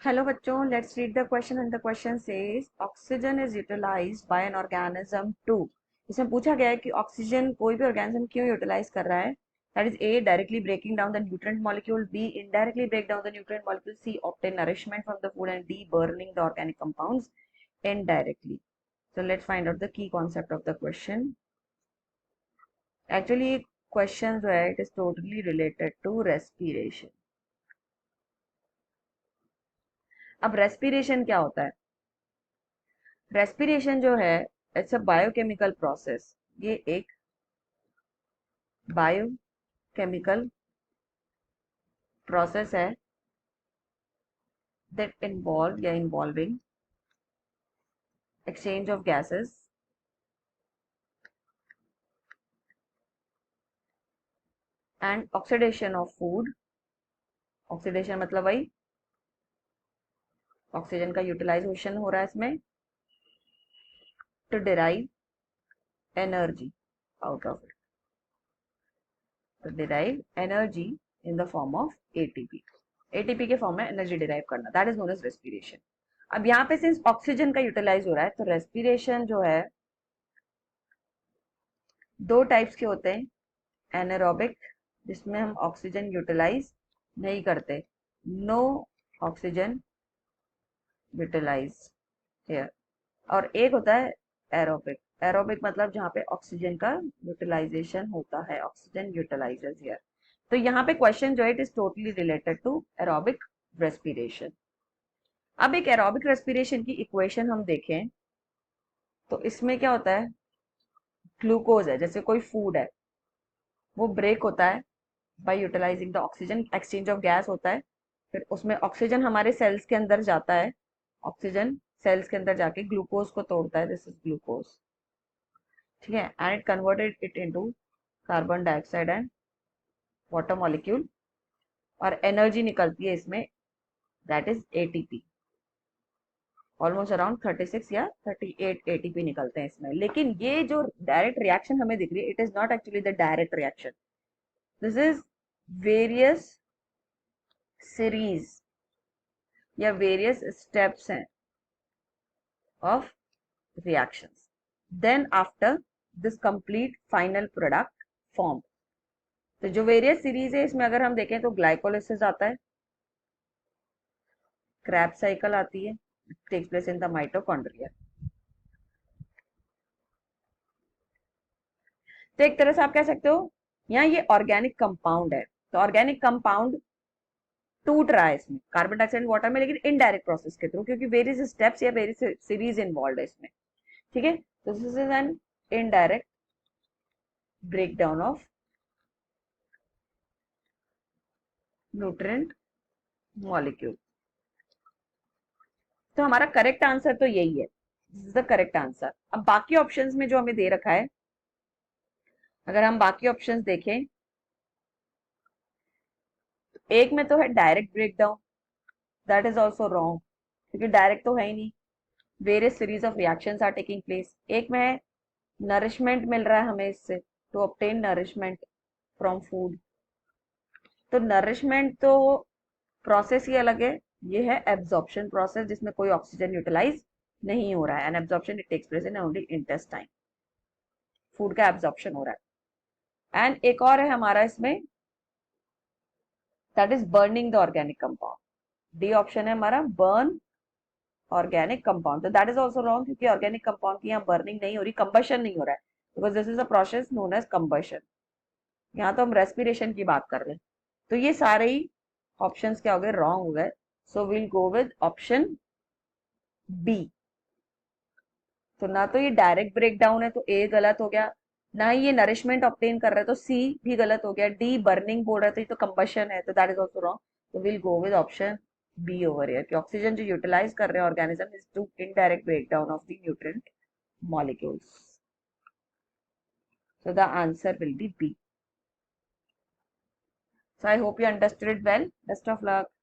Hello बच्चों, let's read the question and the question says oxygen is utilized by an organism to। इसमें पूछा गया है कि ऑक्सीजन कोई भी ऑर्गेनिज्म क्यों यूटिलाइज कर रहा है। That is A directly breaking down the nutrient molecule, B indirectly break down the nutrient molecule, C obtain nourishment from the food and D burning the organic compounds indirectly. So let's find out the key concept of the question. Actually question जो है it is totally related to respiration. अब respiration क्या होता है? Respiration जो है it's a biochemical process. ये एक बायोकेमिकल प्रोसेस है दैट इन्वॉल्व या involving exchange of gases and oxidation of food. Oxidation मतलब वही ऑक्सीजन का यूटिलाइजेशन हो रहा है इसमें to derive energy out of it, to derive energy in the form of ATP. ATP के फॉर्म में एनर्जी डिराइव करना, that is known as respiration. अब यहाँ पे सिंस ऑक्सीजन का यूटिलाइज हो रहा है तो रेस्पिरेशन जो है दो टाइप्स के होते हैं। एनारोबिक जिसमें हम ऑक्सीजन यूटिलाइज नहीं करते, नो ऑक्सीजन यूटिलाइज हेयर। और एक होता है एरोबिक। एरोबिक मतलब जहाँ पे ऑक्सीजन का यूटिलाइजेशन होता है, ऑक्सीजन यूटिलाइजेस हेयर। तो यहाँ पे क्वेश्चन जो है it is totally related to aerobic respiration. अब एक एरोबिक रेस्पिरेशन की इक्वेशन हम देखें तो इसमें क्या होता है, ग्लूकोज है जैसे कोई फूड है, वो ब्रेक होता है by utilizing the oxygen, exchange of gas होता है, फिर उसमें ऑक्सीजन हमारे सेल्स के अंदर जाता है, ऑक्सीजन सेल्स के अंदर जाके ग्लूकोज को तोड़ता है, दिस इज ग्लूकोज, ठीक है, and it converted it into carbon dioxide and water molecule, और एनर्जी निकलती है इसमें, that is ATP. Almost around 36 या 38 एटीपी निकलते हैं इसमें। लेकिन ये जो डायरेक्ट रिएक्शन हमें दिख रही है it is not actually the direct reaction, this is various series या वेरियस स्टेप्स हैं of reactions. Then after this complete final product formed. तो जो वेरियस सीरीज है इसमें अगर हम देखें तो ग्लाइकोलिसिस आता है, क्रैब साइकिल आती है, takes place in the mitochondria. तो एक तरह से आप कह सकते हो यहाँ ये ऑर्गेनिक कंपाउंड है, तो ऑर्गेनिक कंपाउंड टूट रहा है इसमें कार्बन डाइऑक्साइड वाटर में, लेकिन इनडायरेक्ट प्रोसेस के थ्रू, क्योंकि वेरियस स्टेप्स या वेरियस सीरीज इन्वॉल्व है इसमें, ठीक है। तो this is an indirect breakdown of nutrient molecule. तो हमारा करेक्ट आंसर तो यही है, this is the correct answer. अब बाकी ऑप्शंस में जो हमें दे रखा है, अगर हम बाकी ऑप्शंस देखें तो एक में तो है direct breakdown, that is also wrong क्योंकि डायरेक्ट तो है ही नहीं, various series of reactions are taking place. एक में है नरिशमेंट मिल रहा है हमें इससे, to obtain nourishment from food, तो नरिशमेंट तो प्रोसेस ही अलग है, ये है एब्जॉर्प्शन प्रोसेस जिसमें कोई ऑक्सीजन यूटिलाइज नहीं हो रहा है, and absorption it takes place in only intestine, food का एब्जॉर्प्शन हो रहा है। एंड एक और है हमारा इसमें, that is burning the organic compound. D option है हमारा बर्न ऑर्गेनिक कंपाउंड, तो दैट इज ऑल्सो रॉन्ग क्योंकि ऑर्गेनिक कंपाउंड की यहाँ बर्निंग नहीं हो रही, कंबशन नहीं हो रहा है, because this is a process known as combustion. यहाँ तो हम रेस्पिरेशन की बात कर रहे हैं, तो ये सारे ही ऑप्शंस क्या हो गए, रॉन्ग हो गए। So will go with option B. तो ना तो ये डायरेक्ट ब्रेकडाउन है तो ए गलत हो गया, ना ही ये नरिशमेंट ऑब्टेन कर रहा है तो सी भी गलत हो गया, डी बर्निंग बोल रहा है तो ये तो कंबशन है, तो दैट इज ऑल्सो रॉन्ग। तो will go with option B over here कि ऑक्सीजन जो यूटिलाइज कर रहे हैं organism is to indirect breakdown of the nutrient molecules. So the answer will be B. So I hope you understood it well. Best of luck.